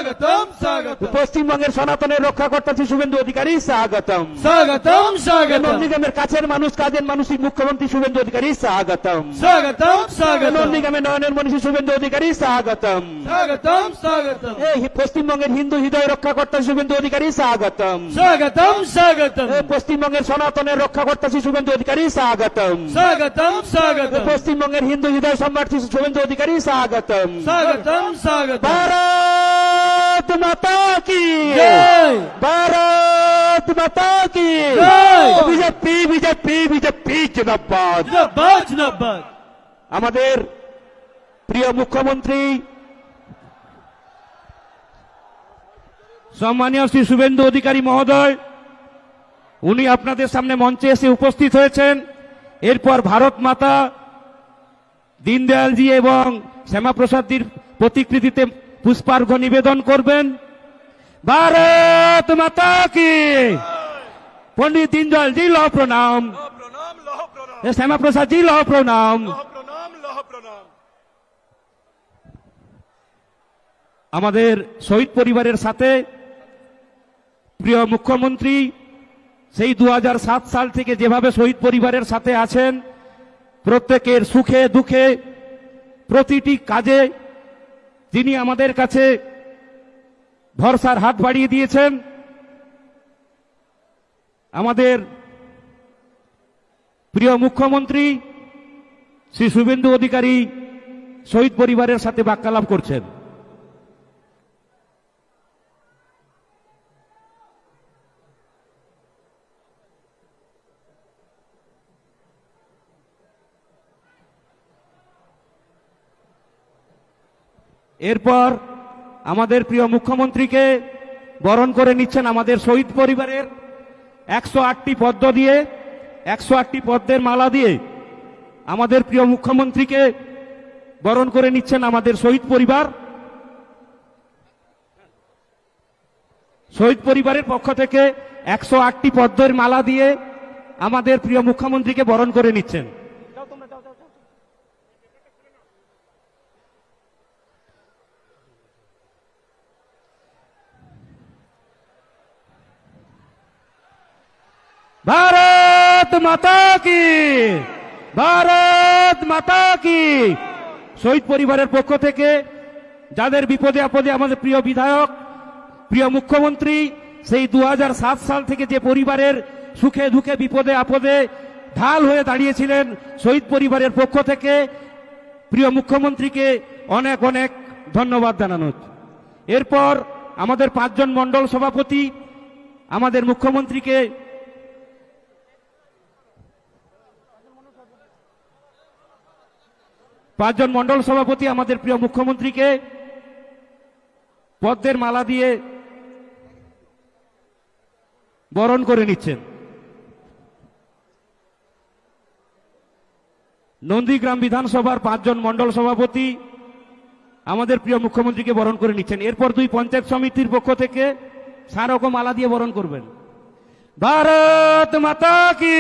স্বাগতম স্বাগতম পশ্চিমবঙ্গের সনাতনের রক্ষাকর্তা শ্রী শুভেন্দু অধিকারী স্বাগতম স্বাগতম স্বাগতম নন্দীগ্রামের কাছের মানুষ কাজের মানুষ মুখ্যমন্ত্রী শুভেন্দু অধিকারী স্বাগতম স্বাগতম স্বাগতম নন্দীগ্রামের নয়নের মনীষী শুভেন্দু অধিকারী স্বাগতম স্বাগতম স্বাগতম এই পশ্চিমবঙ্গের হিন্দু হৃদয় রক্ষাকর্তা শুভেন্দু অধিকারী স্বাগতম স্বাগতম স্বাগতম এই পশ্চিমবঙ্গের সনাতনের রক্ষাকর্তা শ্রী শুভেন্দু অধিকারী স্বাগতম স্বাগতম স্বাগতম পশ্চিমবঙ্গের হিন্দু হৃদয় সম্রাট শ্রী শুভেন্দু অধিকারী স্বাগতম স্বাগতম স্বাগতম भारत माता की जय भारत माता की जय বিজেপি বিজেপি বিজেপি জিন্দাবাদ জিন্দাবাদ জিন্দাবাদ আমাদের প্রিয় মুখ্যমন্ত্রী সম্মানীয় শ্রী শুভেন্দু অধিকারী মহোদয় উনি আপনাদের সামনে মঞ্চে এসে উপস্থিত হয়েছেন। এরপর ভারত মাতা দীনদয়ালজি এবং শ্যামাপ্রসাদজির প্রতিকৃতিতে পুষ্পার্ঘ নিবেদন করবেন। ভারত মাতা কি পণ্ডিত দীনদয়ালজি লহ প্রণাম, শ্যামাপ্রসাদজি লহ প্রণাম। আমাদের শহীদ পরিবারের সাথে প্রিয় মুখ্যমন্ত্রী সেই 2007 সাল থেকে যেভাবে শহীদ পরিবারের সাথে আছেন, প্রত্যেকের সুখে দুঃখে প্রতিটি কাজে তিনি আমাদের কাছে ভরসার হাত বাড়িয়ে দিয়েছেন। আমাদের প্রিয় মুখ্যমন্ত্রী শ্রী শুভেন্দু অধিকারী শহীদ পরিবারের সাথে বাক্যালাপ করছেন। এরপর আমাদের প্রিয় মুখ্যমন্ত্রীকে বরণ করে নিচ্ছেন আমাদের শহীদ পরিবারের 108টি পদ্ম দিয়ে, 108টি পদ্মের মালা দিয়ে আমাদের প্রিয় মুখ্যমন্ত্রীকে বরণ করে নিচ্ছেন আমাদের শহীদ পরিবার। শহীদ পরিবারের পক্ষ থেকে 108টি পদ্মের মালা দিয়ে আমাদের প্রিয় মুখ্যমন্ত্রীকে বরণ করে নিচ্ছেন। भारत माता की भारत माता की শহীদ পরিবারের পক্ষ থেকে যাদের বিপদে আপদে আমাদের প্রিয় বিধায়ক প্রিয় মুখ্যমন্ত্রী সেই 2007 সাল থেকে যে পরিবারের সুখে দুঃখে বিপদে আপদে ঢাল হয়ে দাঁড়িয়েছিলেন, শহীদ পরিবারের পক্ষ থেকে প্রিয় মুখ্যমন্ত্রীকে অনেক অনেক ধন্যবাদ জানানো। এরপর আমাদের 5 জন মণ্ডল সভাপতি আমাদের মুখ্যমন্ত্রীকে পাঁচজন মণ্ডল সভাপতি আমাদের প্রিয় মুখ্যমন্ত্রীকে পদ্মের মালা দিয়ে বরণ করে নিচ্ছেন। নন্দীগ্রাম বিধানসভার 5 জন মণ্ডল সভাপতি আমাদের প্রিয় মুখ্যমন্ত্রীকে বরণ করে নিচ্ছেন। এরপর 2 পঞ্চায়েত সমিতির পক্ষ থেকে স্মারক মালা দিয়ে বরণ করবেন। ভারত মাতা কি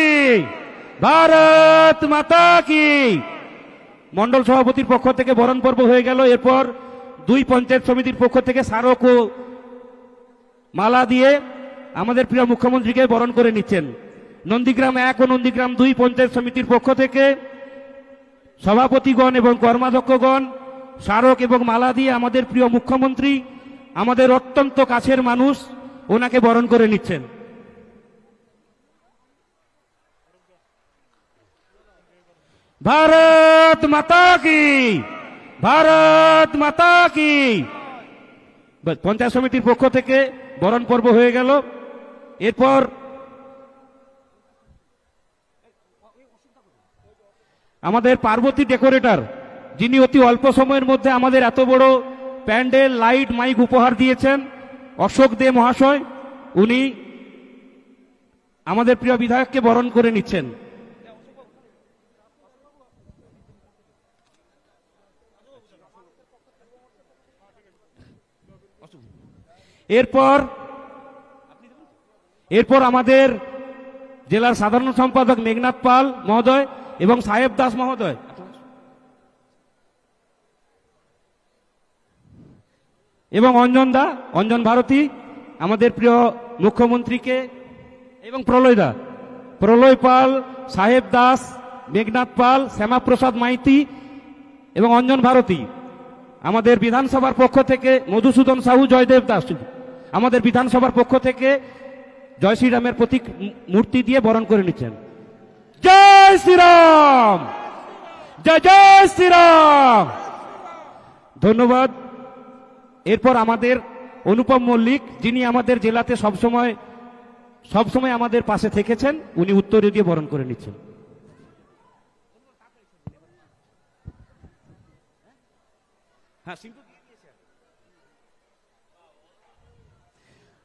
ভারত মাতা কি মন্ডল সভাপতির পক্ষ থেকে বরণ পর্ব হয়ে গেল। এরপর 2 পঞ্চায়েত সমিতির পক্ষ থেকে স্মারক ও মালা দিয়ে আমাদের প্রিয় মুখ্যমন্ত্রীকে বরণ করে নিচ্ছেন। নন্দীগ্রাম 1 ও নন্দীগ্রাম 2 পঞ্চায়েত সমিতির পক্ষ থেকে সভাপতিগণ এবং কর্মাধ্যক্ষগণ স্মারক এবং মালা দিয়ে আমাদের প্রিয় মুখ্যমন্ত্রী আমাদের অত্যন্ত কাছের মানুষ ওনাকে বরণ করে নিচ্ছেন। भारत माता की भारत माता की পঞ্চায়েত সমিতির পক্ষ থেকে বরণ পর্ব হয়ে গেল। এরপর আমাদের পার্বতী ডেকোরেটর যিনি অতি অল্প সময়ের মধ্যে আমাদের এত বড় প্যান্ডেল লাইট মাইক উপহার দিয়েছেন, অশোক দে মহাশয়, উনি আমাদের প্রিয় বিধায়ককে বরণ করে নিচ্ছেন। এরপর আমাদের জেলার সাধারণ সম্পাদক মেঘনাথ পাল মহোদয় এবং সাহেব দাস মহোদয় এবং অঞ্জন ভারতী আমাদের প্রিয় মুখ্যমন্ত্রীকে, এবং প্রলয় পাল, সাহেব দাস, মেঘনাথ পাল, শ্যামাপ্রসাদ মাইতি এবং অঞ্জন ভারতী আমাদের বিধানসভার পক্ষ থেকে, মধুসূদন সাহু, জয়দেব দাস আমাদের বিধানসভার পক্ষ থেকে জয় শ্রীরামের প্রতীক মূর্তি দিয়ে বরণ করে নিচ্ছেন। জয় শ্রীরাম, জয় জয় শ্রীরাম। ধন্যবাদ। এরপর আমাদের অনুপম মল্লিক, যিনি আমাদের জেলাতে সবসময় আমাদের পাশে থেকেছেন, উনি উত্তরীয় দিয়ে বরণ করে নিচ্ছেন।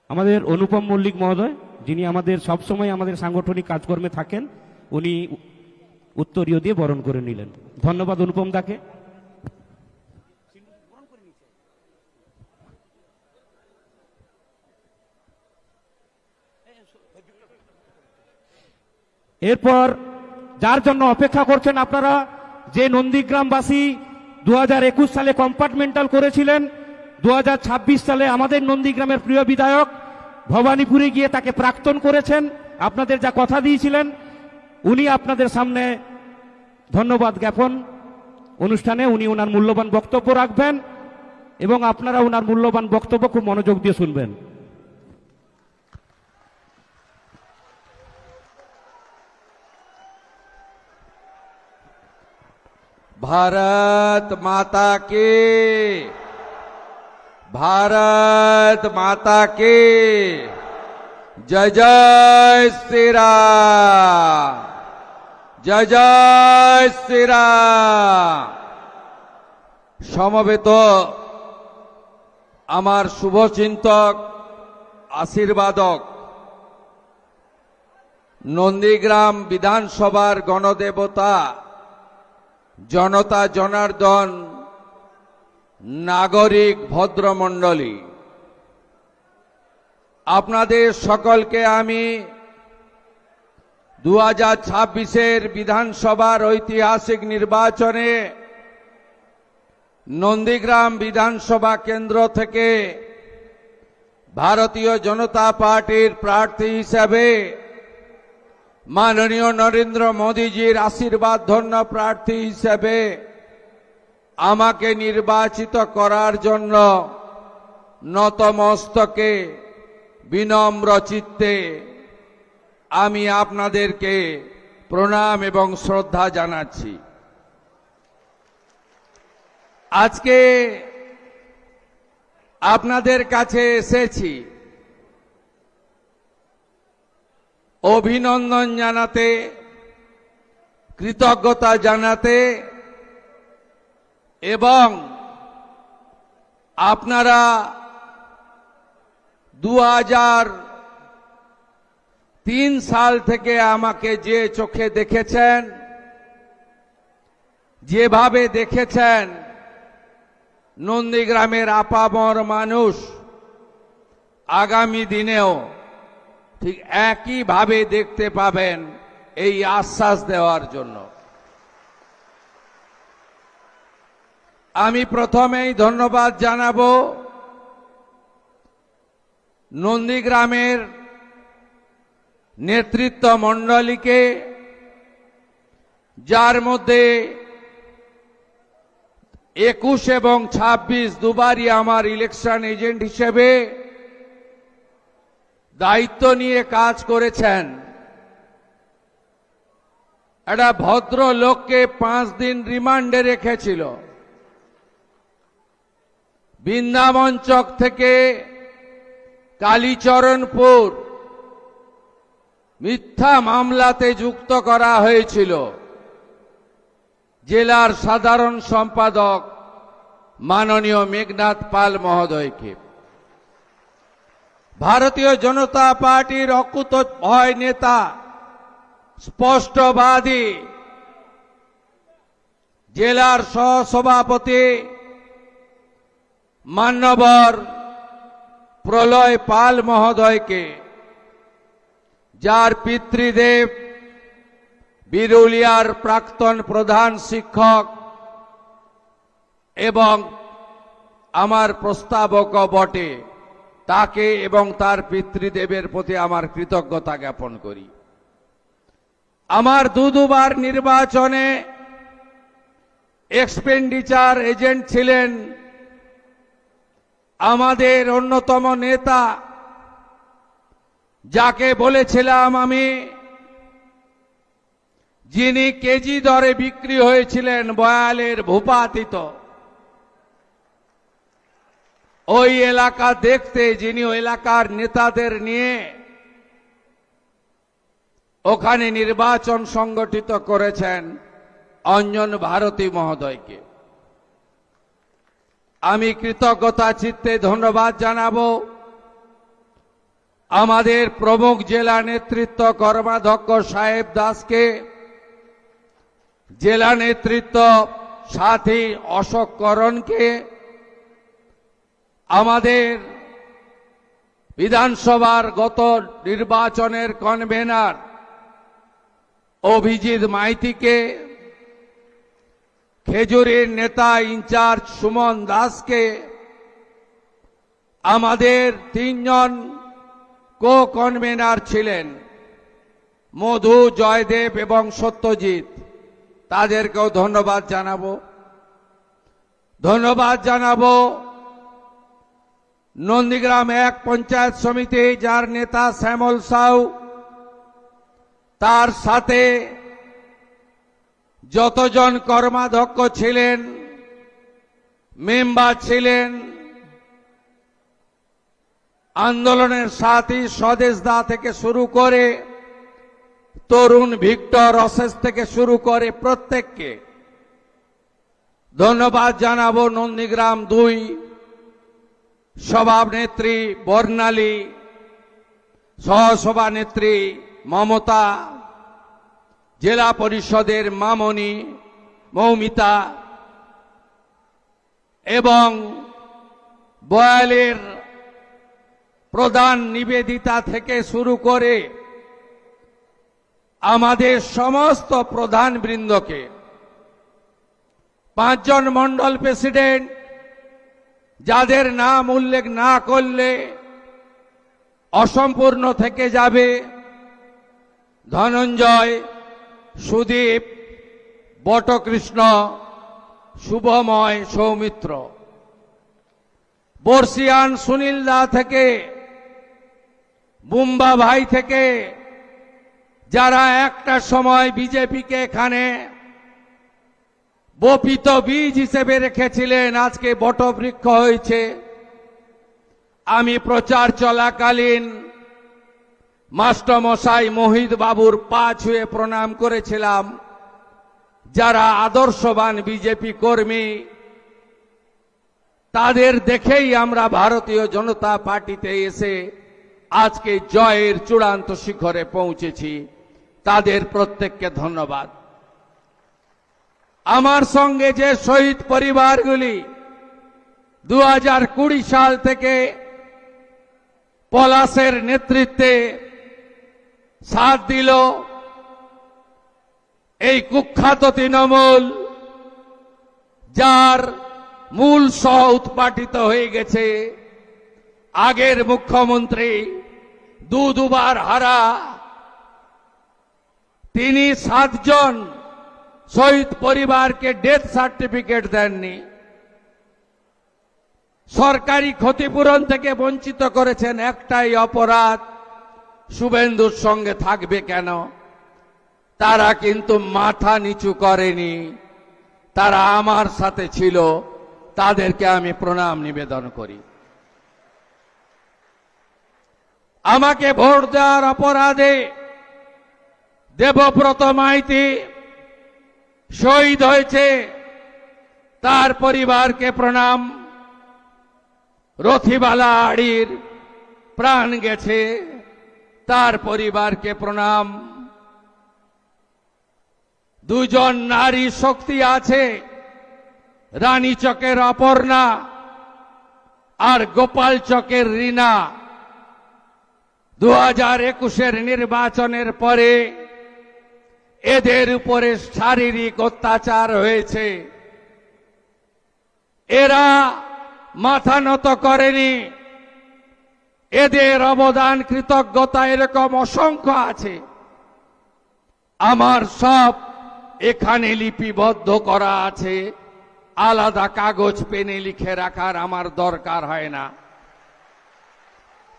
আমাদের অনুপম মল্লিক মহোদয়, যিনি আমাদের সবসময় আমাদের সাংগঠনিক কাজকর্মে থাকেন, উনি উত্তরীয় দিয়ে বরণ করে নিলেন। ধন্যবাদ অনুপম দাকে। এরপর যার জন্য অপেক্ষা করছেন আপনারা, যে নন্দীগ্রামবাসী 2021 সালে কম্পার্টমেন্টাল করেছিলেন, 2026 সালে আমাদের নন্দীগ্রামের প্রিয় বিধায়ক ভবানীপুরে গিয়ে তাকে প্রাক্তন করেছেন, আপনাদের যা কথা দিয়েছিলেন, উনি আপনাদের সামনে ধন্যবাদ জ্ঞাপন অনুষ্ঠানে উনি ওনার মূল্যবান বক্তব্য রাখবেন এবং আপনারা ওনার মূল্যবান বক্তব্য খুব মনোযোগ দিয়ে শুনবেন। भारत माता की, भारत माता की जय जय श्री राम, जय जय श्री राम। সমবেত আমার শুভচিন্তক, আশীর্বাদক, নন্দীগ্রাম বিধানসভার গণদেবতা, জনতা জনার্দন, নাগরিক ভদ্রমণ্ডলী, আপনাদের সকলকে আমি 2026-এর বিধানসভার ঐতিহাসিক নির্বাচনে নন্দীগ্রাম বিধানসভা কেন্দ্র থেকে ভারতীয় জনতা পার্টির প্রার্থী হিসেবে মাননীয় নরেন্দ্র মোদীজির আশীর্বাদ ধন্য প্রার্থী হিসেবে আমাকে নির্বাচিত করার জন্য নতমস্তকে বিনম্র চিত্তে আমি আপনাদেরকে প্রণাম এবং শ্রদ্ধা জানাচ্ছি। আজকে আপনাদের কাছে এসেছি অভিনন্দন জানাতে, কৃতজ্ঞতা জানাতে এবং আপনারা 2003 সাল থেকে আমাকে যে চোখে দেখেছেন, যেভাবে দেখেছেন, নন্দীগ্রামের আপামর মানুষ আগামী দিনেও ঠিক একইভাবে দেখতে পাবেন, এই আশ্বাস দেওয়ার জন্য আমি প্রথমেই ধন্যবাদ জানাবো নন্দীগ্রামের নেতৃত্ব মণ্ডলীকে, যার মধ্যে 21 এবং 26 দুবারই আমার ইলেকশন এজেন্ট হিসেবে দায়িত্ব নিয়ে কাজ করেছেন। একটা ভদ্র লোককে 5 দিন রিমান্ডে রেখেছিল। বৃন্দাবন চক থেকে কালীচরণপুর মিথ্যা মামলাতে যুক্ত করা হয়েছিল জেলার সাধারণ সম্পাদক মাননীয় মেঘনাথ পাল মহোদয়কে। ভারতীয় জনতা পার্টির অকুতোভয় নেতা, স্পষ্টবাদী জেলার সহসভাপতি মান্যবর প্রলয় পাল মহোদয়কে, যার পিতৃদেব বিরুলিয়ার প্রাক্তন প্রধান শিক্ষক এবং আমার প্রস্তাবকও বটে, তাকে এবং তার পিতৃদেবের প্রতি আমার কৃতজ্ঞতা জ্ঞাপন করি। আমার দুবার নির্বাচনে এক্সপেন্ডিচার এজেন্ট ছিলেন আমাদের অন্যতম নেতা, যাকে বলেছিলাম আমি, যিনি কেজি দরে বিক্রি হয়েছিলেন বয়ালের ভূপাতিত, ওই এলাকা দেখতে, যিনি ওই এলাকার নেতাদের নিয়ে ওখানে নির্বাচন সংগঠিত করেছেন, অঞ্জন ভারতী মহোদয়কে আমি কৃতজ্ঞতা চিত্তে ধন্যবাদ জানাবো। আমাদের প্রমুখ জেলা নেতৃত্ব কর্মাধ্যক্ষ সাহেব দাসকে, জেলা নেতৃত্ব সাথী অশোক করণকে, আমাদের বিধানসভার গত নির্বাচনের কনভেনার অভিজিৎ মাইতিকে, খেজুরির নেতা ইনচার্জ সুমন দাসকে, আমাদের তিনজন কো কনভেনার ছিলেন মধু, জয়দেব এবং সত্যজিৎ, তাদেরকেও ধন্যবাদ জানাবো। ধন্যবাদ জানাবো নন্দীগ্রাম 1 পঞ্চায়েত সমিতি, যার নেতা শ্যামল সাউ, তার সাথে যতজন কর্মাধ্যক্ষ ছিলেন, মেম্বার ছিলেন, আন্দোলনের সাথী স্বদেশ দা থেকে শুরু করে তরুণ ভিক্টর অশেষ থেকে শুরু করে প্রত্যেককে ধন্যবাদ জানাবো। নন্দীগ্রাম 2 সভানেত্রী বর্ণালী, সহসভানেত্রী মমতা, জেলা পরিষদের মামনি মৌমিতা এবং বয়ালের প্রধান নিবেদিতা থেকে শুরু করে আমাদের সমস্ত প্রধান বৃন্দকে, 5 জন মন্ডল প্রেসিডেন্ট, যাদের নাম উল্লেখ না করলে অসম্পূর্ণ থেকে যাবে, ধনঞ্জয়, সুদীপ, বটকৃষ্ণ, শুভময়, সৌমিত্র, বর্ষিয়ান সুনীল দা থেকে, বুম্বা ভাই থেকে, যারা একটা সময় বিজেপিকে এখানে বপিত বীজ হিসেবে রেখেছিলেন, আজকে বটবৃক্ষ হয়েছে। আমি প্রচার চলাকালীন মাস্টারমশাই মোহিত বাবুর পা ছুঁয়ে প্রণাম করেছিলাম, যারা আদর্শবান বিজেপি কর্মী, তাদের দেখেই আমরা ভারতীয় জনতা পার্টিতে এসে আজকে জয়ের চূড়ান্ত শিখরে পৌঁছেছি। তাদের প্রত্যেককে ধন্যবাদ। আমার সঙ্গে যে শহীদ পরিবারগুলি 2020 সাল থেকে পলাশের নেতৃত্বে সাথ দিল, এই কুখ্যাত তৃণমূল, যার মূল সহ উৎপাটিত হয়ে গেছে, আগের মুখ্যমন্ত্রী দুবার হারা, তিনি 7 জন শহীদ পরিবারকে ডেথ সার্টিফিকেট দেননি, সরকারি ক্ষতিপূরণ থেকে বঞ্চিত করেছেন। একটাই অপরাধ, শুভেন্দুর সঙ্গে থাকবে কেন? তারা কিন্তু মাথা নিচু করেনি, তারা আমার সাথে ছিল, তাদেরকে আমি প্রণাম নিবেদন করি। আমাকে ভোট দেওয়ার অপরাধে দেবব্রত মাইতি শহীদ হয়েছে, তার পরিবারকে প্রণাম। রথিবালা আড়ির প্রাণ গেছে, তার পরিবারকে প্রণাম। 2 জন নারী শক্তি আছে, রানীচকের অপর্ণা আর গোপাল চকের রীনা। 2021-এর নির্বাচনের পরে এদের উপরে শারীরিক অত্যাচার হয়েছে। এরা মাথা নত করেনি। এদের অবদান কৃতজ্ঞতা এরকম অসংখ্য আছে। আমার সব এখানে লিপিবদ্ধ করা আছে, আলাদা কাগজ পেনে লিখে রাখার আমার দরকার হয় না।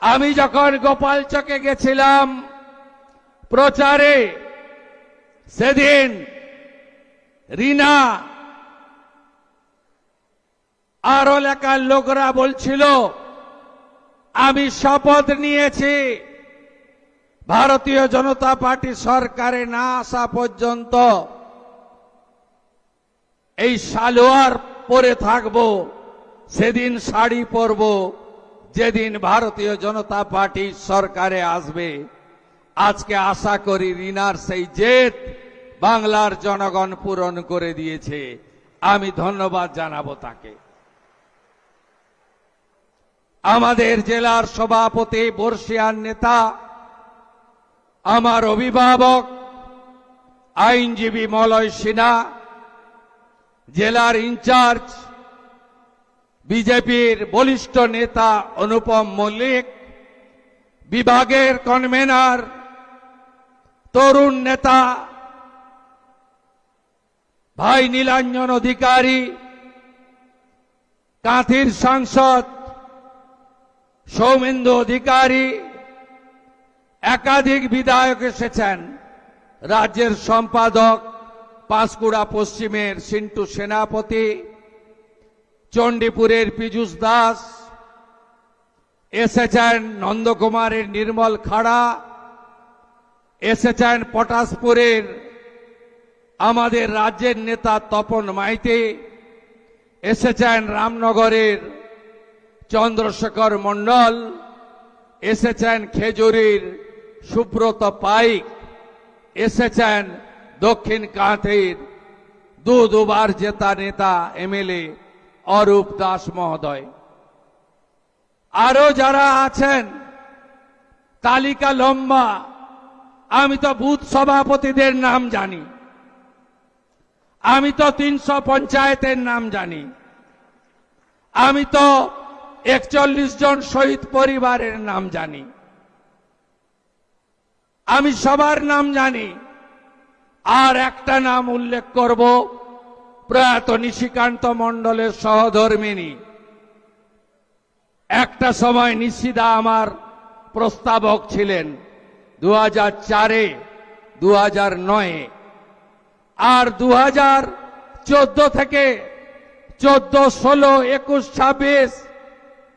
আমি যখন গোপালচকে গেছিলাম প্রচারে, সেদিন রিনা আর এলাকার লোকরা বলছিল আমি শপথ নিয়েছি ভারতীয় জনতা পার্টি সরকারে না আসা পর্যন্ত এই সালোয়ার পরে থাকব, সেদিন শাড়ি পরব যেদিন ভারতীয় জনতা পার্টি সরকারে আসবে। আজকে আশা করি রিনার সেই জেদ বাংলার জনগণ পূরণ করে দিয়েছে। আমি ধন্যবাদ জানাবো তাকে। আমাদের জেলার সভাপতি বর্ষিয়ান নেতা, আমার অভিভাবক আইনজীবী মলয় সিনহা, জেলার ইনচার্জ বিজেপির বলিষ্ঠ নেতা অনুপম মল্লিক, বিভাগের কনভেনার তরুণ নেতা ভাই নীলাঞ্জন অধিকারী, কাঁথির সাংসদ সৌমেন্দু অধিকারী, একাধিক বিধায়ক এসেছেন, রাজ্যের সম্পাদক পাঁশকুড়া পশ্চিমের সিন্টু সেনাপতি, চণ্ডীপুরের পীযূষ দাস এসেছেন, নন্দকুমারের নির্মল খাড়া এসেছেন, পটাশপুরের আমাদের রাজ্যের নেতা তপন মাইতি এসেছেন, রামনগরের চন্দ্রশেখর মণ্ডল এসেছেন, খেজুরির সুব্রত পাইক এসেছেন, দক্ষিণ কাঁথির দুবার জেতা নেতা এমএলএ অরূপ দাস মহোদয়। আরো যারা আছেন তালিকা লম্বা। আমি তো বুথ সভাপতিদের নাম জানি, আমি তো 300 পঞ্চায়েতের নাম জানি, আমি তো 41 জন শহীদ পরিবারের নাম জানি, আমি সবার নাম জানি। আর একটা নাম উল্লেখ করব, প্রয়াত নিশিকান্ত মণ্ডলের সহধর্মিণী। একটা সময় নিশিদা আমার প্রস্তাবক ছিলেন 2004-এ, 2009-এ, আর 2014 থেকে 14, 16, 21, 26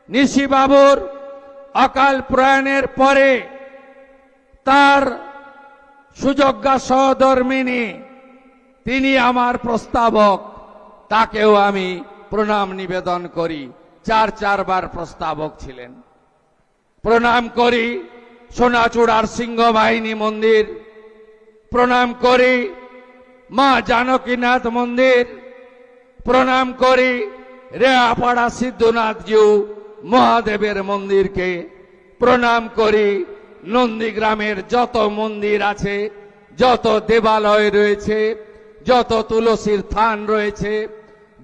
নিশিবাবুর অকাল প্রয়াণের পরে তার সুযোগ্যা সহধর্মিণী, তিনি আমার প্রস্তাবক, তাকেও আমি প্রণাম নিবেদন করি। 4 বার প্রস্তাবক ছিলেন। প্রণাম করি সোনাচূড়ার সিংহ বাহিনী মন্দির, প্রণাম করি মা জানকীনাথ মন্দির, প্রণাম করি রেয়াপাড়া সিদ্ধনাথজিউ মহাদেবের মন্দিরকে, প্রণাম করি নন্দীগ্রামের যত মন্দির আছে, যত দেবালয় রয়েছে, যত তুলসীর থান রয়েছে,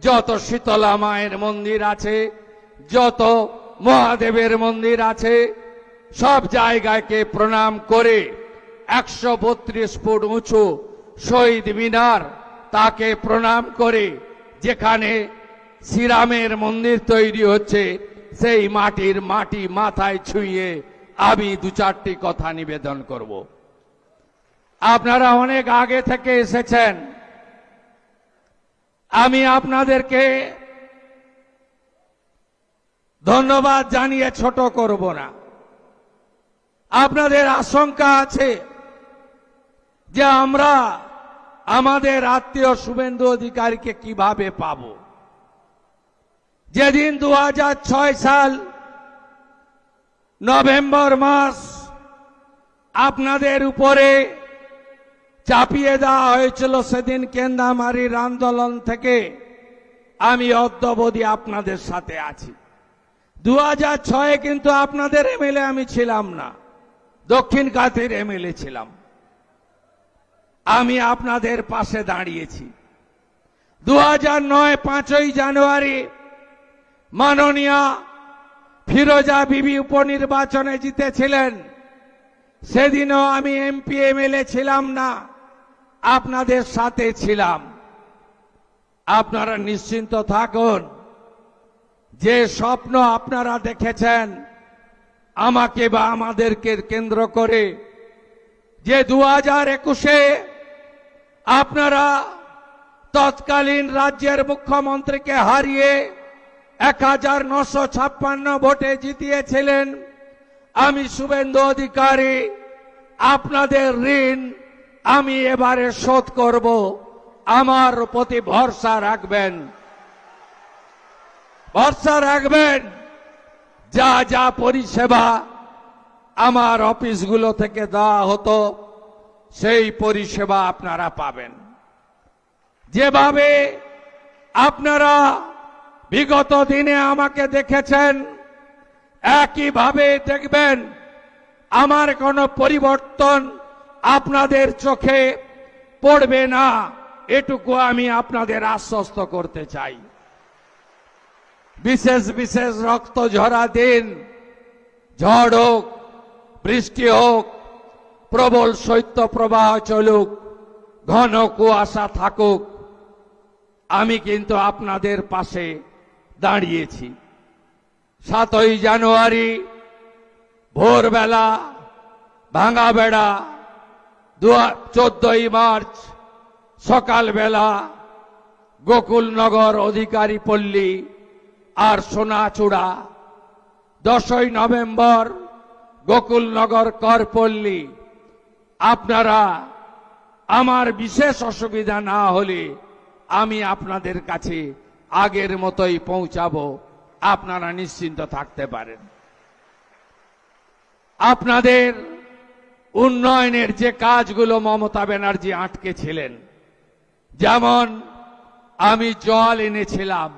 যত শীতলা মায়ের মন্দির আছে, যত মহাদেবের মন্দির আছে, সব জায়গাকে প্রণাম করে 132 ফুট উঁচু শহীদ মিনার, তাকে প্রণাম করে যেখানে শ্রীরামের মন্দির তৈরি হচ্ছে, সেই মাটির মাটি মাথায় ছুঁয়ে আমি 2-4টি কথা নিবেদন করব। আপনারা অনেক আগে থেকে এসেছেন, আমি আপনাদেরকে ধন্যবাদ জানিয়ে ছোট করব না। আপনাদের আশঙ্কা আছে যে আমরা আমাদের আত্মীয় শুভেন্দু অধিকারীকে কিভাবে পাব। যেদিন 2006 সাল নভেম্বর মাস আপনাদের উপরে চাপিয়ে দেওয়া হয়েছিল, সেদিন কেন্দামারির আন্দোলন থেকে আমি অদ্যাবধি আপনাদের সাথে আছি। 2006-এ কিন্তু আপনাদের এমএলএ আমি ছিলাম না, দক্ষিণ কাঁথির এমএলএ ছিলাম। আমি আপনাদের পাশে দাঁড়িয়েছি। 2009 5ই জানুয়ারি মাননীয়া ফিরোজা বিবি উপনির্বাচনে জিতেছিলেন, সেদিনও আমি এমপি এমএলএ ছিলাম না, আপনাদের সাথে ছিলাম। আপনারা নিশ্চিন্ত থাকুন, যে স্বপ্ন আপনারা দেখেছেন আমাকে বা আমাদেরকে কেন্দ্র করে, যে 2021-এ আপনারা তৎকালীন রাজ্যের মুখ্যমন্ত্রীকে হারিয়ে 1956 ভোটে জিতিয়েছিলেন, আমি শুভেন্দু অধিকারী আপনাদের ঋণ আমি এবারে শোধ করব। আমার প্রতি ভরসা রাখবেন, ভরসা রাখবেন। যা যা পরিষেবা আমার অফিসগুলো থেকে দেওয়া হতো সেই পরিষেবা আপনারা পাবেন। যেভাবে আপনারা বিগত দিনে আমাকে দেখেছেন, একইভাবে দেখবেন। আমার কোনো পরিবর্তন আপনাদের চোখে পড়বে না, এটুকু আমি আপনাদের আশ্বস্ত করতে চাই। বিশেষ বিশেষ রক্ত ঝরা দিন, ঝড় হোক, বৃষ্টি হোক, প্রবল শৈত্য প্রবাহ চলুক, ঘন কুয়াশা থাকুক, আমি কিন্তু আপনাদের পাশে দাঁড়িয়েছি। 7ই জানুয়ারি ভোরবেলা ভাঙা বেড়া, 14ই মার্চ সকালবেলা গোকুলনগর, অধিকারী পল্লী আর সোনাচূড়া, 10ই নভেম্বর গোকুলনগর করপল্লী। আপনারা আমার বিশেষ অসুবিধা না হলে আমি আপনাদের কাছে আগের মতোই পৌঁছাবো, আপনারা নিশ্চিন্ত থাকতে পারেন। আপনাদের উন্নয়নের যে কাজগুলো মমতা ব্যানার্জি আটকে ছিলেন, যেমন আমি জল এনেছিলাম,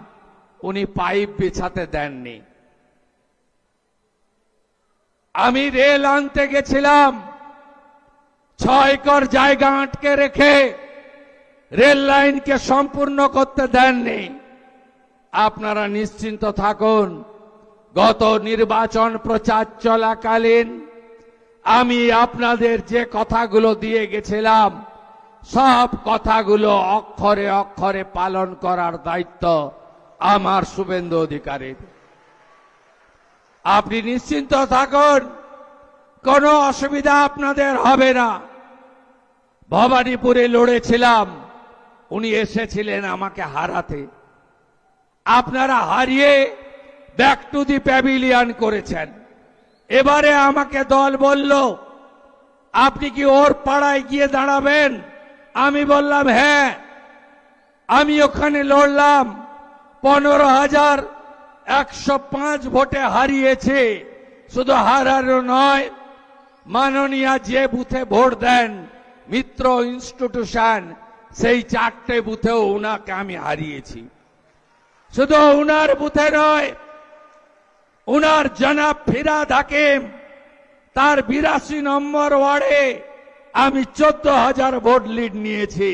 উনি পাইপ বিছাতে দেননি। আমি রেল আনতে গেছিলাম, 6 একর জায়গা আটকে রেখে রেল লাইনকে সম্পূর্ণ করতে দেননি। আপনারা নিশ্চিন্ত থাকুন, গত নির্বাচন প্রচার চলাকালীন আমি আপনাদের যে কথাগুলো দিয়ে গেছিলাম, সব কথাগুলো অক্ষরে অক্ষরে পালন করার দায়িত্ব আমার শুভেন্দু অধিকারীর। আপনি নিশ্চিন্ত থাকুন, কোনো অসুবিধা আপনাদের হবে না। ভবানীপুরে লড়েছিলাম, উনি এসেছিলেন আমাকে হারাতে, আপনারা হারিয়ে ব্যাক টু দি প্যাভিলিয়ন করেছেন। এবারে আমাকে দল বলল, আপনি কি ওর পাড়ায় গিয়ে দাঁড়াবেন? আমি বললাম হ্যাঁ। আমি ওখানে লড়লাম, 15,105 ভোটে হারিয়েছে। শুধু হারানো নয়, মাননীয়া যে বুথে ভোট দেন, মিত্র ইনস্টিটিউশন, সেই 4টে বুথেও উনাকে আমি হারিয়েছি। শুধু উনার বুথে নয়, উনার জনাব ফিরাদ হাকিম, তার 82 নম্বর ওয়ার্ডে আমি 14,000 ভোট লিড নিয়েছি।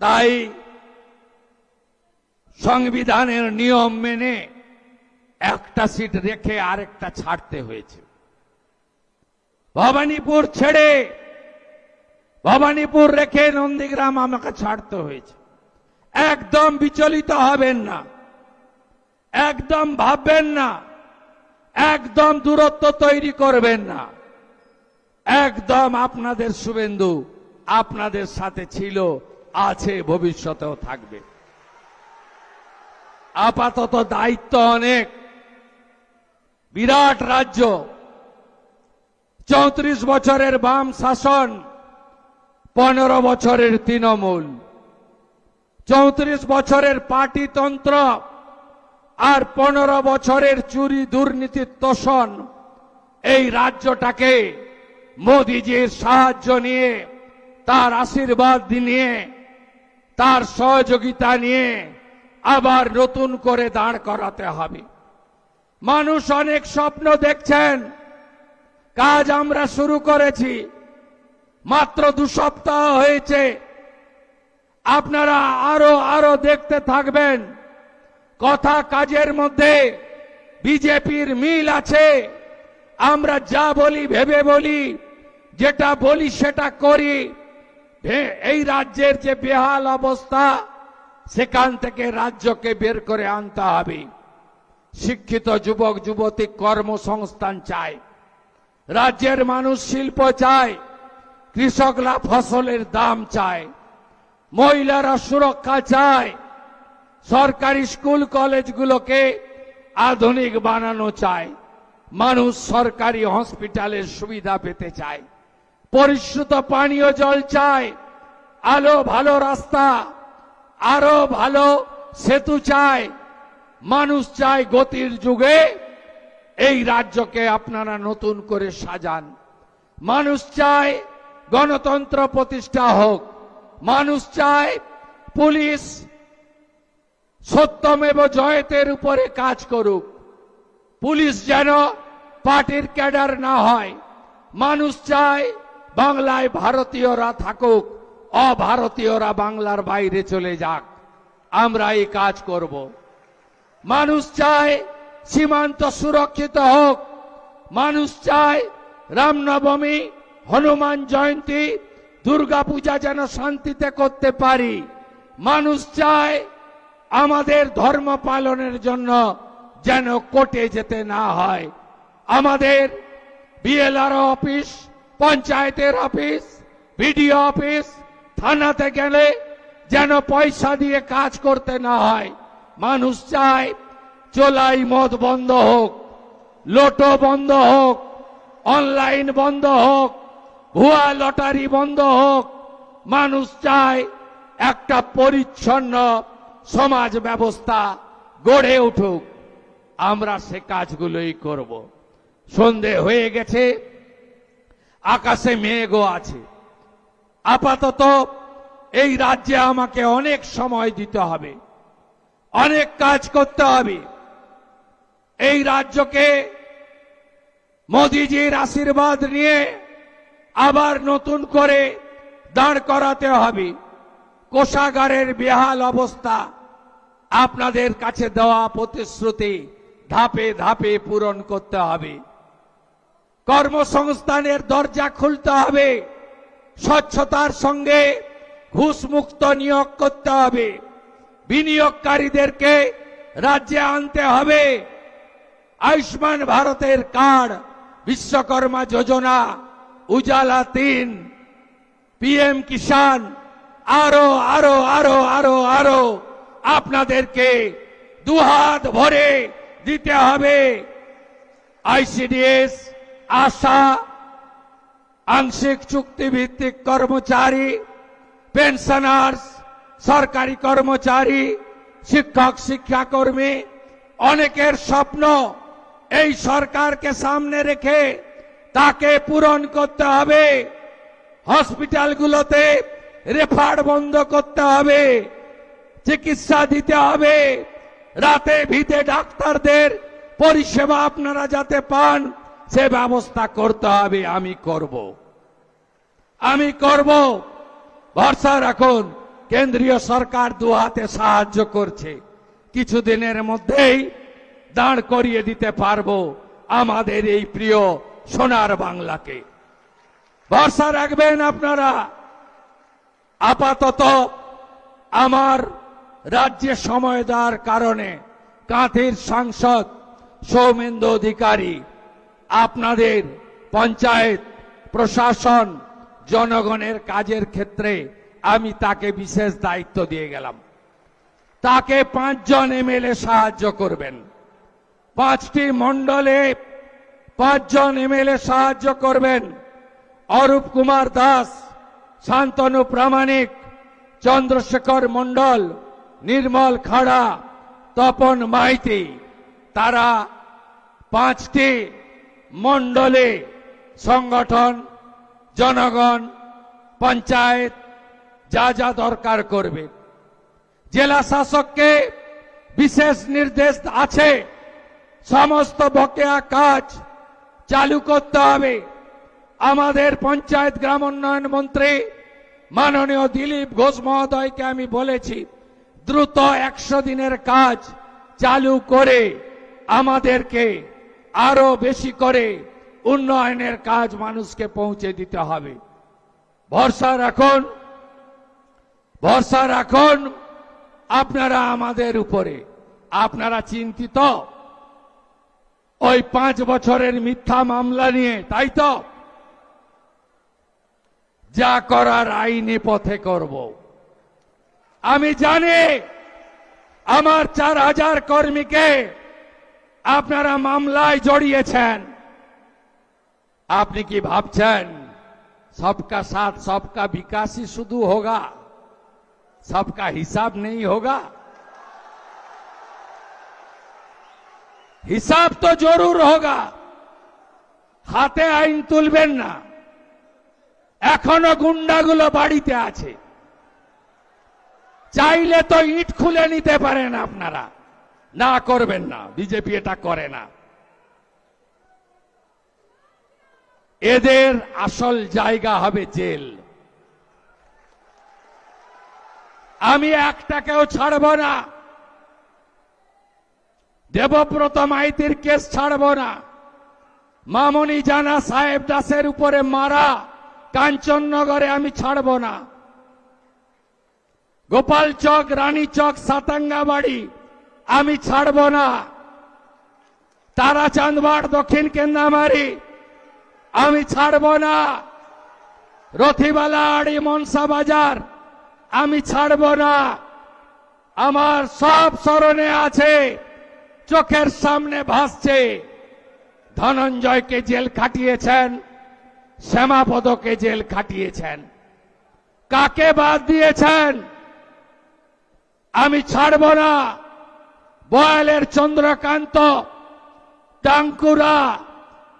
তাই সংবিধানের নিয়ম মেনে একটা সিট রেখে আরেকটা ছাড়তে হয়েছে। ভবানীপুর ছেড়ে, ভবানীপুর রেখে নন্দীগ্রাম আমাকে ছাড়তে হয়েছে। একদম বিচলিত হবেন না, একদম ভাববেন না, একদম দূরত্ব তৈরি করবেন না। একদম আপনাদের শুভেন্দু আপনাদের সাথে ছিল, আছে, ভবিষ্যতেও থাকবে। আপাতত দায়িত্ব অনেক, বিরাট রাজ্য, 34 বছরের বাম শাসন, 15 বছরের তৃণমূল, 34 বছরের পার্টিতন্ত্র আর 15 বছরের চুরি দুর্নীতির তোষণ। এই রাজ্যটাকে মোদিজির সাহায্য নিয়ে, তার আশীর্বাদ নিয়ে, তার সহযোগিতা নিয়ে আবার নতুন করে দাঁড় করাতে হবে। মানুষ অনেক স্বপ্ন দেখছেন, কাজ আমরা শুরু করেছি, মাত্র 2 সপ্তাহ হয়েছে। আপনারা আরো দেখতে থাকবেন। কথা কাজের মধ্যে বিজেপির মিল আছে। আমরা যা বলি ভেবে বলি, যেটা বলি সেটা করি। এই রাজ্যের যে বেহাল অবস্থা, সেখান থেকে রাজ্যকে বের করে আনতে হবে। শিক্ষিত যুবক যুবতী কর্মসংস্থান চায়, রাজ্যের মানুষ শিল্প চায়, কৃষকরা ফসলের দাম চায়, মহিলারা সুরক্ষা চায়, সরকারি স্কুল কলেজগুলোকে আধুনিক বানানো চায়, মানুষ সরকারি হসপিটালের সুবিধা পেতে চায়, পরিশুদ্ধ পানীয় জল চায়, আলো ভালো রাস্তা, আরো ভালো সেতু চায়। মানুষ চায় গতির যুগে এই রাজ্যকে আপনারা নতুন করে সাজান। মানুষ চায় গণতন্ত্র প্রতিষ্ঠা হোক। মানুষ চায় পুলিশ সত্যমেব জয়তের উপরে কাজ করুক। পুলিশ যেন পার্টির ক্যাডার না হয়। মানুষ চায় বাংলায় ভারতীয়রা থাকুক, অভারতীয়রা বাংলার বাইরে চলে যাক। আমরা এই কাজ করব। মানুষ চায় সীমান্ত সুরক্ষিত হোক। মানুষ চায় রামনবমী, হনুমান জয়ন্তী, দুর্গাপূজা যেন শান্তিতে করতে পারি। মানুষ চায় আমাদের ধর্ম পালনের জন্য যেন কোর্টে যেতে না হয়। আমাদের বিএলআর অফিস, পঞ্চায়েতের অফিস, বিডিও অফিস, থানাতে গেলে যেন পয়সা দিয়ে কাজ করতে না হয়। মানুষ চায় চোলাই মদ বন্ধ হোক, লোটো বন্ধ হোক, অনলাইন বন্ধ হোক, ভুয়া লটারি বন্ধ হোক। মানুষ চায় একটা পরিচ্ছন্ন সমাজ ব্যবস্থা গড়ে উঠুক। আমরা সে কাজগুলোই করব। সন্ধে হয়ে গেছে, আকাশে মেঘও আছে। আপাতত এই রাজ্যে আমাকে অনেক সময় দিতে হবে, অনেক কাজ করতে হবে। এই রাজ্যকে মোদিজির আশীর্বাদ নিয়ে আবার নতুন করে দাঁড় করাতে হবে। কোষাগারের বেহাল অবস্থা, আপনাদের কাছে দেওয়া প্রতিশ্রুতি ধাপে ধাপে পূরণ করতে হবে। কর্মসংস্থানের দরজা খুলতে হবে। স্বচ্ছতার সঙ্গে ঘুষমুক্ত নিয়োগ করতে হবে। বিনিয়োগকারীদেরকে রাজ্যে আনতে হবে। আয়ুষ্মান ভারতের কার্ড, বিশ্বকর্মা যোজনা, উজালা 3, পিএম কিষাণ, আরো আরো আরো আরো আরো আপনাদেরকে দুহাত ভরে দিতে হবে। আইসিডিএস, আশা, আংশিক চুক্তিভিত্তিক কর্মচারী, পেনশনার্স, সরকারি কর্মচারী, শিক্ষক শিক্ষাকর্মী, অনেকের স্বপ্ন এই সরকারকে সামনে রেখে তাকে পূরণ করতে হবে। হসপিটালগুলোতে রেফার বন্ধ করতে হবে, চিকিৎসা দিতে হবে। রাতে ভিতে ডাক্তারদের পরিষেবা আপনারা যাতে পান সে ব্যবস্থা করতে হবে। আমি করব। ভরসা রাখুন, কেন্দ্রীয় সরকার দুহাতে সাহায্য করছে। কিছুদিনের মধ্যেই দাঁড় করিয়ে দিতে পারবো আমাদের এই প্রিয় সোনার বাংলাকে। ভরসা রাখবেন আপনারা। আপাতত আমার রাজ্যে সময় দেওয়ার কারণে কাঁথির সাংসদ সৌমেন্দু অধিকারী আপনাদের পঞ্চায়েত প্রশাসন জনগণের কাজের ক্ষেত্রে আমি তাকে বিশেষ দায়িত্ব দিয়ে গেলাম। তাকে 5 জন এমএলএ সাহায্য করবেন। 5টি মণ্ডলে 5 জন এমএলএ সাহায্য করবেন। অরূপ কুমার দাস, শান্তনু প্রামাণিক, চন্দ্রশেখর মণ্ডল, নির্মল খাড়া, তপন মাইতি, তারা 5টি মণ্ডলে সংগঠন, জনগণ, পঞ্চায়েত যা যা দরকার করবে। জেলা শাসককে বিশেষ নির্দেশ আছে, সমস্ত বকেয়া কাজ চালু করতে হবে। আমাদের পঞ্চায়েত গ্রাম উন্নয়ন মন্ত্রী মাননীয় দিলীপ ঘোষ মহোদয়কে আমি বলেছি, দ্রুত 100 দিনের কাজ চালু করে আমাদেরকে আরো বেশি করে উন্নয়নের কাজ মানুষকে পৌঁছে দিতে হবে। ভরসা রাখুন আপনারা আমাদের উপরে। আপনারা চিন্তিত ওই 5 বছরের মিথ্যা মামলা নিয়ে, তাই তো? যা করার আইনি পথে করব। আমি জানি আমার 4000 কর্মীকে আপনারা মামলায় জড়িয়েছেন। আপনি কি ভাবছেন सबका साथ सबका विकास ही शुरू होगा, सबका हिसाब नहीं होगा? হিসাব তো জরুর হোগা। হাতে আইন তুলবেন না। এখনো গুন্ডাগুলো বাড়িতে আছে, চাইলে তো ইট খুলে নিতে পারেন আপনারা। না করবেন না, বিজেপি এটা করে না। এদের আসল জায়গা হবে জেল। আমি একটাকেও ছাড়ব না। দেবব্রত মাইতির কেস ছাড়ব না। মামনি জানা সাহেব দাসের উপরে মারা কাঞ্চননগরে আমি ছাড়ব না। গোপাল চক, রানী চক, সাতাঙ্গাবাড়ি আমি ছাড়ব না। তারাচাঁদবাড়, দক্ষিণ কেন্দামারি আমি ছাড়ব না। রথিবালা, আড়ি, মনসা বাজার আমি ছাড়ব না। আমার সব স্মরণে আছে, চোখের সামনে ভাসছে। ধনঞ্জয়কে জেল খাটিয়েছেন, শ্যামাপদকে জেল খাটিয়েছেন। কাকে বাদ দিয়েছেন? আমি ছাড়ব না। বয়ালের চন্দ্রকান্ত, টাঙ্কুরা,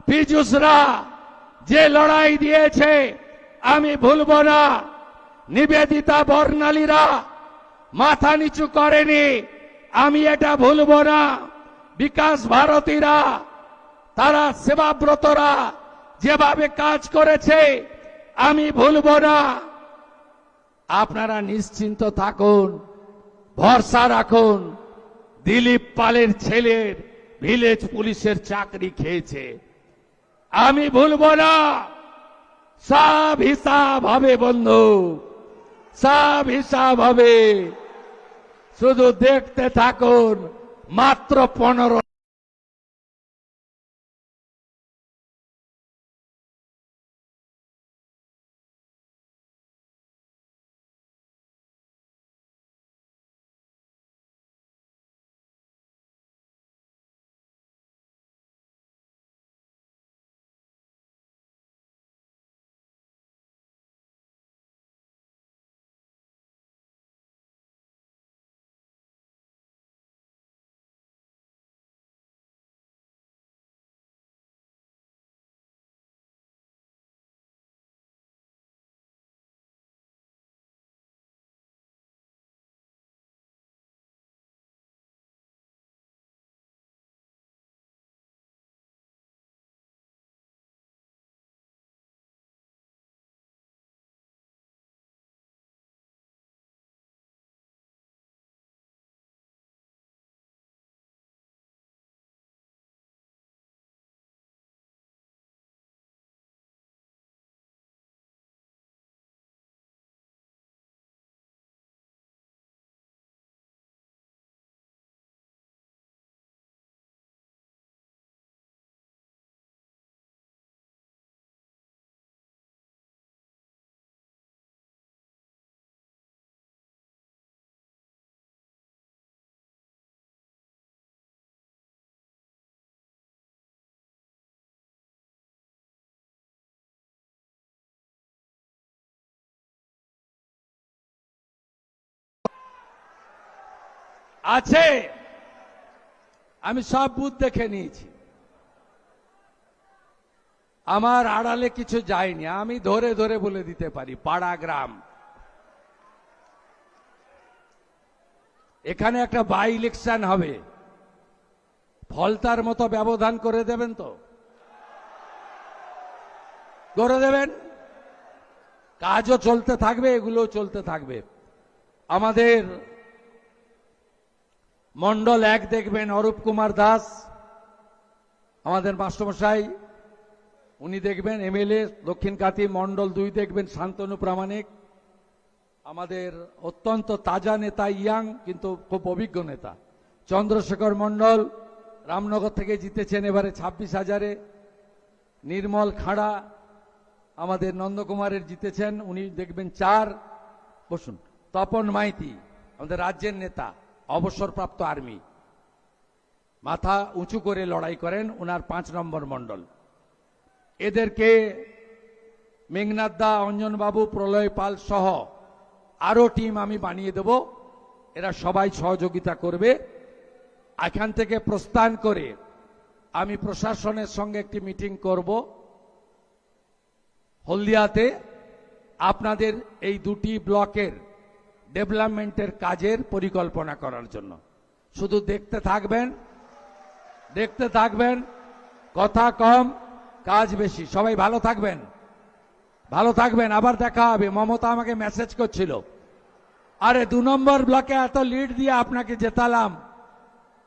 পীযুষরা যে লড়াই দিয়েছে আমি ভুলব না। নিবেদিতা, বর্ণালীরা মাথা নিচু করেনি, আমি এটা ভুলব না। বিকাশ ভারতীরা, তারা সেবাব্রতরা যেভাবে কাজ করেছে আমি ভুলব না। আপনারা নিশ্চিন্ত থাকুন, ভরসা রাখুন। দিলীপ পালের ছেলের ভিলেজ পুলিশের চাকরি খেয়েছে, আমি ভুলব না। সব হিসাব হবে বন্ধু, সব হিসাব হবে। শুধু দেখতে থাকুন। মাত্র 15আছে, আমি সব বুথ দেখে নিয়েছি। আমার আড়ালে কিছু যায়নি, আমি ধরে ধরে বলে দিতে পারি। পাড়া গ্রাম, এখানে একটা বাই ইলেকশন হবে, ফলতার মতো ব্যবধান করে দেবেন তো? করে দেবেন। কাজও চলতে থাকবে, এগুলোও চলতে থাকবে। আমাদের মন্ডল 1 দেখবেন অরূপ কুমার দাস, আমাদের মাস্টারমশাই, উনি দেখবেন এমএলএ দক্ষিণ কাতি। মন্ডল 2 দেখবেন শান্তনু প্রামাণিক, আমাদের অত্যন্ত তাজা নেতা, ইয়াং কিন্তু খুব অভিজ্ঞ নেতা। চন্দ্রশেখর মন্ডল রামনগর থেকে জিতেছেন এবারে 26,000-এ। নির্মল খাড়া আমাদের নন্দকুমারের জিতেছেন, উনি দেখবেন 4। বসুন। তপন মাইতি আমাদের রাজ্যের নেতা, অবসরপ্রাপ্ত আর্মি, মাথা উঁচু করে লড়াই করেন, ওনার 5 নম্বর মন্ডল। এদেরকে মেঘনাথ দা, অঞ্জন বাবু, প্রলয় পাল সহ আরো টিম আমি বানিয়ে দেব, এরা সবাই সহযোগিতা করবে। এখান থেকে প্রস্থান করে আমি প্রশাসনের সঙ্গে একটি মিটিং করব হলদিয়াতে, আপনাদের এই 2টি ব্লকের ডেভেলপমেন্টের কাজের পরিকল্পনা করার জন্য। শুধু দেখতে থাকবেন, দেখতে থাকবেন, কথা কম কাজ বেশি। সবাই ভালো থাকবেন, ভালো থাকবেন। আবার দেখা হবে। মমতা আমাকে মেসেজ করছিল, আরে 2 নম্বর ব্লকে এত লিড দিয়ে আপনাকে জেতালাম,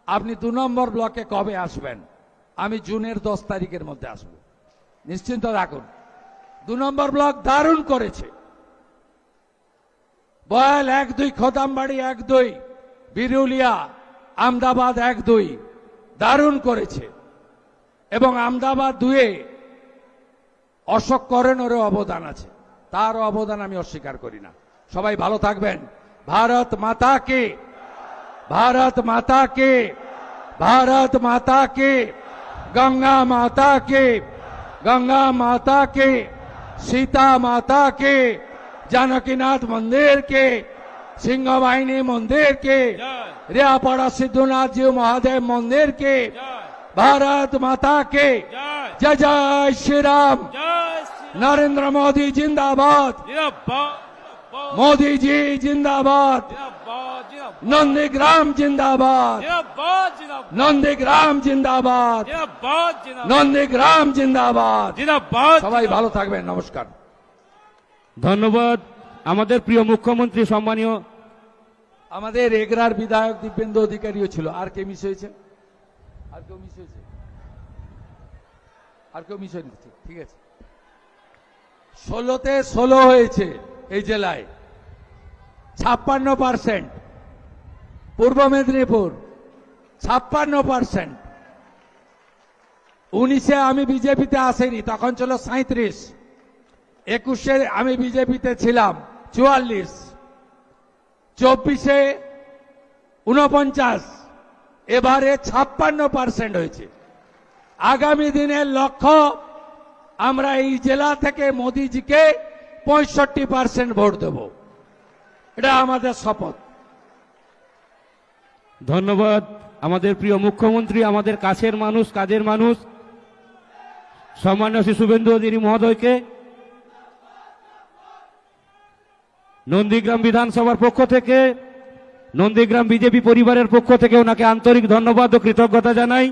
আপনি 2 নম্বর ব্লকে কবে আসবেন? আমি জুনের 10 তারিখের মধ্যে আসব, নিশ্চিন্ত রাখুন। 2 নম্বর ব্লক দারুণ করেছে। বয়াল 1-2, খোদামবাড়ি 1-2, বিরুলিয়া, আমদাবাদ 1-2 দারুণ করেছে। এবং আমদাবাদ 2-এ অশোক করেনেরও অবদান আছে, তারও অবদান আমি অস্বীকার করি না। সবাই ভালো থাকবেন। ভারত মাতা কে, ভারত মাতা কে, ভারত মাতা কে, গঙ্গা মাতা কে, গঙ্গা মাতা কে, सीता माता के, जानकीनाथ मंदिर के, सिंह वाहिनी मंदिर के, रेयापाड़ा सिद्धनाथ जी महादेव मंदिर के, भारत माता के जय जय श्री राम। नरेंद्र मोदी जिंदाबाद, मोदी जी जिंदाबाद, नंदीग्राम जिंदाबाद, नंदीग्राम जिंदाबाद, नंदीग्राम जिंदाबाद। সবাই ভালো থাকবেন, নমস্কার। ধন্যবাদ। আমাদের প্রিয় মুখ্যমন্ত্রী সম্মানীয় আমাদের এগরার বিধায়ক দিব্যেন্দু অধিকারীও ছিল। আর কে মিস হয়েছে? আর কেউ মিস হয়েছে? আর কেউ মিস হয়নি? ঠিক আছে। 16তে 16 হয়েছে এই জেলায়, 56%। পূর্ব মেদিনীপুর 56%। 19-এ আমি বিজেপিতে আসিনি, তখন ছিল 37। 21-এ আমি বিজেপিতে ছিলাম, 44। 24-এ 49, এবারে 56% হয়েছে। আগামী দিনের লক্ষ্য, আমরা এই জেলা থেকে মোদিজিকে 65% ভোট দেব, এটা আমাদের শপথ। ধন্যবাদ। আমাদের প্রিয় মুখ্যমন্ত্রী, আমাদের কাছের মানুষ, কাজের মানুষ, সম্মানীয় শ্রী শুভেন্দু অধিকারী মহোদয়কে নন্দীগ্রাম বিধানসভার পক্ষ থেকে, নন্দীগ্রাম বিজেপি পরিবারের পক্ষ থেকে ওনাকে আন্তরিক ধন্যবাদ ও কৃতজ্ঞতা জানাই।